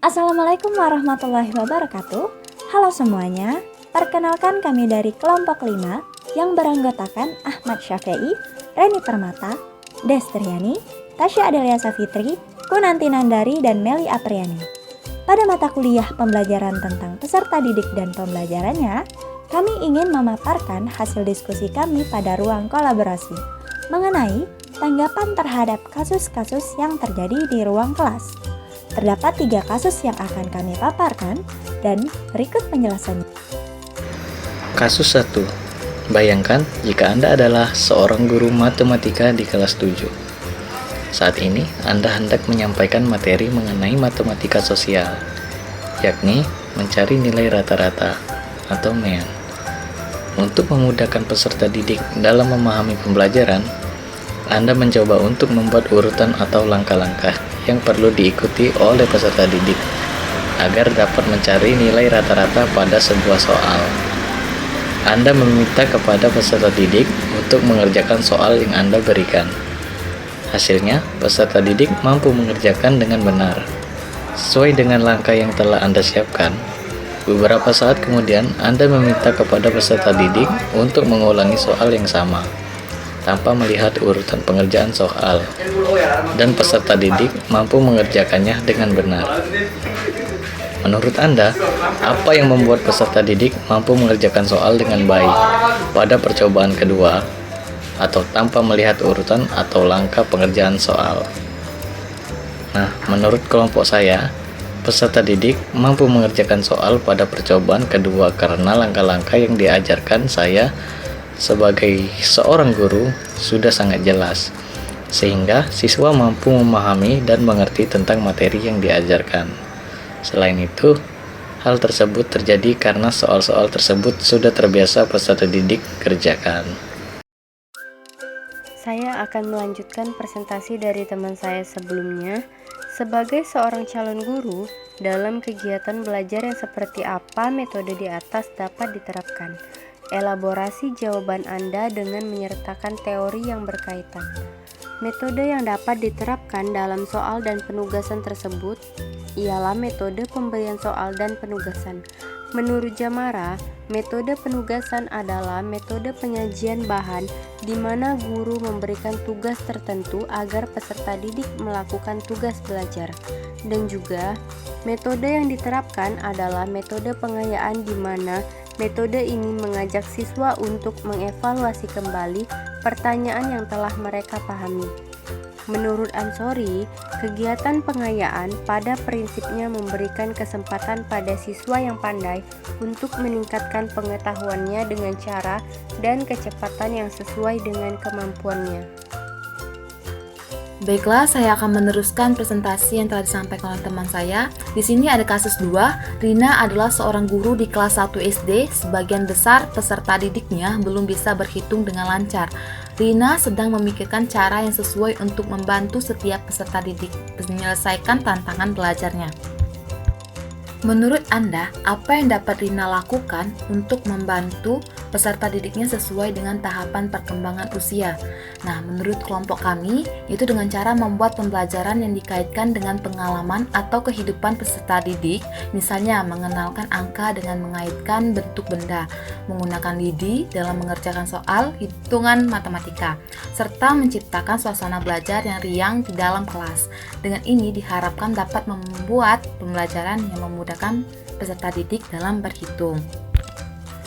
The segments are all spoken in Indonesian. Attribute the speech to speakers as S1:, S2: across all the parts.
S1: Assalamualaikum warahmatullahi wabarakatuh. Halo semuanya, perkenalkan kami dari kelompok 5 yang beranggotakan Ahmad Syafi'i, Reni Permata, Destriani, Tasya Adelia Safitri, Kunanti Nandari, dan Meli Apriani. Pada mata kuliah pembelajaran tentang peserta didik dan pembelajarannya, kami ingin memaparkan hasil diskusi kami pada ruang kolaborasi mengenai tanggapan terhadap kasus-kasus yang terjadi di ruang kelas. Terdapat 3 kasus yang akan kami paparkan dan berikut penjelasannya.
S2: Kasus 1. Bayangkan jika Anda adalah seorang guru matematika di kelas 7. Saat ini Anda hendak menyampaikan materi mengenai matematika sosial, yakni mencari nilai rata-rata atau MEAN. Untuk memudahkan peserta didik dalam memahami pembelajaran, Anda mencoba untuk membuat urutan atau langkah-langkah yang perlu diikuti oleh peserta didik agar dapat mencari nilai rata-rata pada sebuah soal. Anda meminta kepada peserta didik untuk mengerjakan soal yang Anda berikan. Hasilnya, peserta didik mampu mengerjakan dengan benar, sesuai dengan langkah yang telah Anda siapkan. Beberapa saat kemudian, Anda meminta kepada peserta didik untuk mengulangi soal yang sama, tanpa melihat urutan pengerjaan soal, dan peserta didik mampu mengerjakannya dengan benar. Menurut Anda, apa yang membuat peserta didik mampu mengerjakan soal dengan baik pada percobaan kedua, atau tanpa melihat urutan atau langkah pengerjaan soal? Nah, menurut kelompok saya, peserta didik mampu mengerjakan soal pada percobaan kedua karena langkah-langkah yang diajarkan saya sebagai seorang guru sudah sangat jelas, sehingga siswa mampu memahami dan mengerti tentang materi yang diajarkan. Selain itu, hal tersebut terjadi karena soal-soal tersebut sudah terbiasa peserta didik kerjakan.
S3: Saya akan melanjutkan presentasi dari teman saya sebelumnya. Sebagai seorang calon guru, dalam kegiatan belajar yang seperti apa metode di atas dapat diterapkan? Elaborasi jawaban Anda dengan menyertakan teori yang berkaitan. Metode yang dapat diterapkan dalam soal dan penugasan tersebut ialah metode pemberian soal dan penugasan. Menurut Jamara, metode penugasan adalah metode penyajian bahan di mana guru memberikan tugas tertentu agar peserta didik melakukan tugas belajar. Dan juga, metode yang diterapkan adalah metode pengayaan di mana metode ini mengajak siswa untuk mengevaluasi kembali pertanyaan yang telah mereka pahami. Menurut Ansori, kegiatan pengayaan pada prinsipnya memberikan kesempatan pada siswa yang pandai untuk meningkatkan pengetahuannya dengan cara dan kecepatan yang sesuai dengan kemampuannya.
S4: Baiklah, saya akan meneruskan presentasi yang telah disampaikan oleh teman saya. Di sini ada kasus 2. Rina adalah seorang guru di kelas 1 SD. Sebagian besar peserta didiknya belum bisa berhitung dengan lancar. Rina sedang memikirkan cara yang sesuai untuk membantu setiap peserta didik menyelesaikan tantangan belajarnya. Menurut Anda, apa yang dapat Rina lakukan untuk membantu peserta didiknya sesuai dengan tahapan perkembangan usia? Nah, menurut kelompok kami, itu dengan cara membuat pembelajaran yang dikaitkan dengan pengalaman atau kehidupan peserta didik, misalnya mengenalkan angka dengan mengaitkan bentuk benda, menggunakan lidi dalam mengerjakan soal hitungan matematika, serta menciptakan suasana belajar yang riang di dalam kelas. Dengan ini diharapkan dapat membuat pembelajaran yang memudahkan peserta didik dalam berhitung.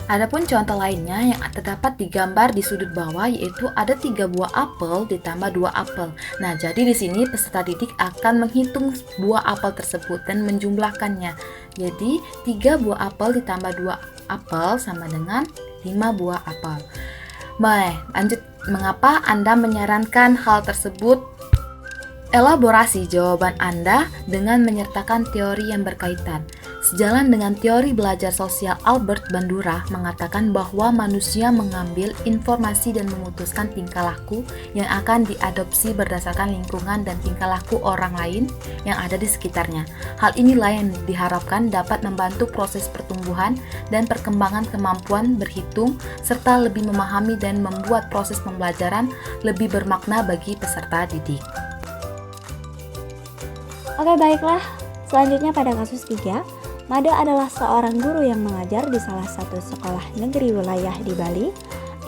S4: Adapun contoh lainnya yang terdapat di gambar di sudut bawah, yaitu ada 3 buah apel ditambah 2 apel. Nah, jadi di sini peserta didik akan menghitung buah apel tersebut dan menjumlahkannya. Jadi 3 buah apel ditambah 2 apel sama dengan 5 buah apel. Baik, lanjut. Mengapa Anda menyarankan hal tersebut? Elaborasi jawaban Anda dengan menyertakan teori yang berkaitan. Sejalan dengan teori belajar sosial Albert Bandura mengatakan bahwa manusia mengambil informasi dan memutuskan tingkah laku yang akan diadopsi berdasarkan lingkungan dan tingkah laku orang lain yang ada di sekitarnya. Hal inilah yang diharapkan dapat membantu proses pertumbuhan dan perkembangan kemampuan berhitung serta lebih memahami dan membuat proses pembelajaran lebih bermakna bagi peserta didik.
S1: Oke, baiklah. Selanjutnya pada kasus 3, Made adalah seorang guru yang mengajar di salah satu sekolah negeri wilayah di Bali.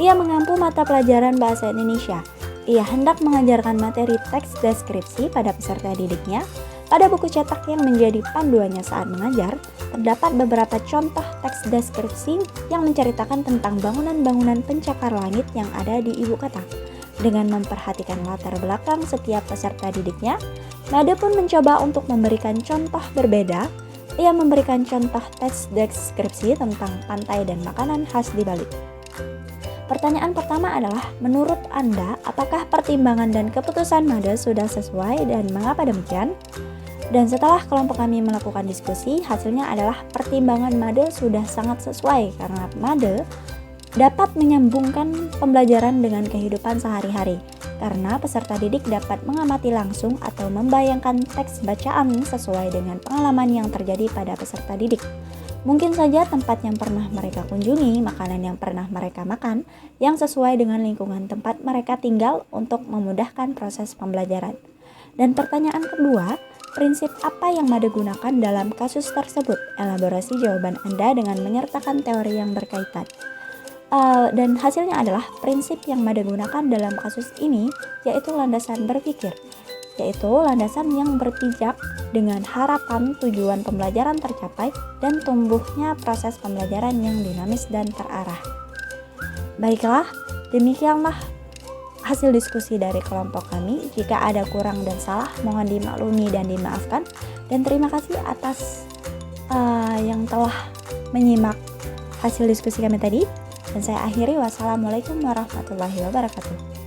S1: Ia mengampu mata pelajaran bahasa Indonesia. Ia hendak mengajarkan materi teks deskripsi pada peserta didiknya. Pada buku cetak yang menjadi panduannya saat mengajar, terdapat beberapa contoh teks deskripsi yang menceritakan tentang bangunan-bangunan pencakar langit yang ada di ibu kota. Dengan memperhatikan latar belakang setiap peserta didiknya, Made pun mencoba untuk memberikan contoh berbeda. Ia memberikan contoh teks deskripsi tentang pantai dan makanan khas di Bali. Pertanyaan pertama adalah, menurut Anda, apakah pertimbangan dan keputusan Made sudah sesuai dan mengapa demikian? Dan setelah kelompok kami melakukan diskusi, hasilnya adalah pertimbangan Made sudah sangat sesuai karena Made dapat menyambungkan pembelajaran dengan kehidupan sehari-hari. Karena peserta didik dapat mengamati langsung atau membayangkan teks bacaan sesuai dengan pengalaman yang terjadi pada peserta didik. Mungkin saja tempat yang pernah mereka kunjungi, makanan yang pernah mereka makan, yang sesuai dengan lingkungan tempat mereka tinggal untuk memudahkan proses pembelajaran. Dan pertanyaan kedua, prinsip apa yang Made gunakan dalam kasus tersebut? Elaborasi jawaban Anda dengan menyertakan teori yang berkaitan. Dan hasilnya adalah prinsip yang Made gunakan dalam kasus ini yaitu landasan berpikir, yaitu landasan yang berpijak dengan harapan tujuan pembelajaran tercapai dan tumbuhnya proses pembelajaran yang dinamis dan terarah. Baiklah, demikianlah hasil diskusi dari kelompok kami. Jika ada kurang dan salah, mohon dimaklumi dan dimaafkan. Dan terima kasih atas yang telah menyimak hasil diskusi kami tadi. Dan saya akhiri, wassalamualaikum warahmatullahi wabarakatuh.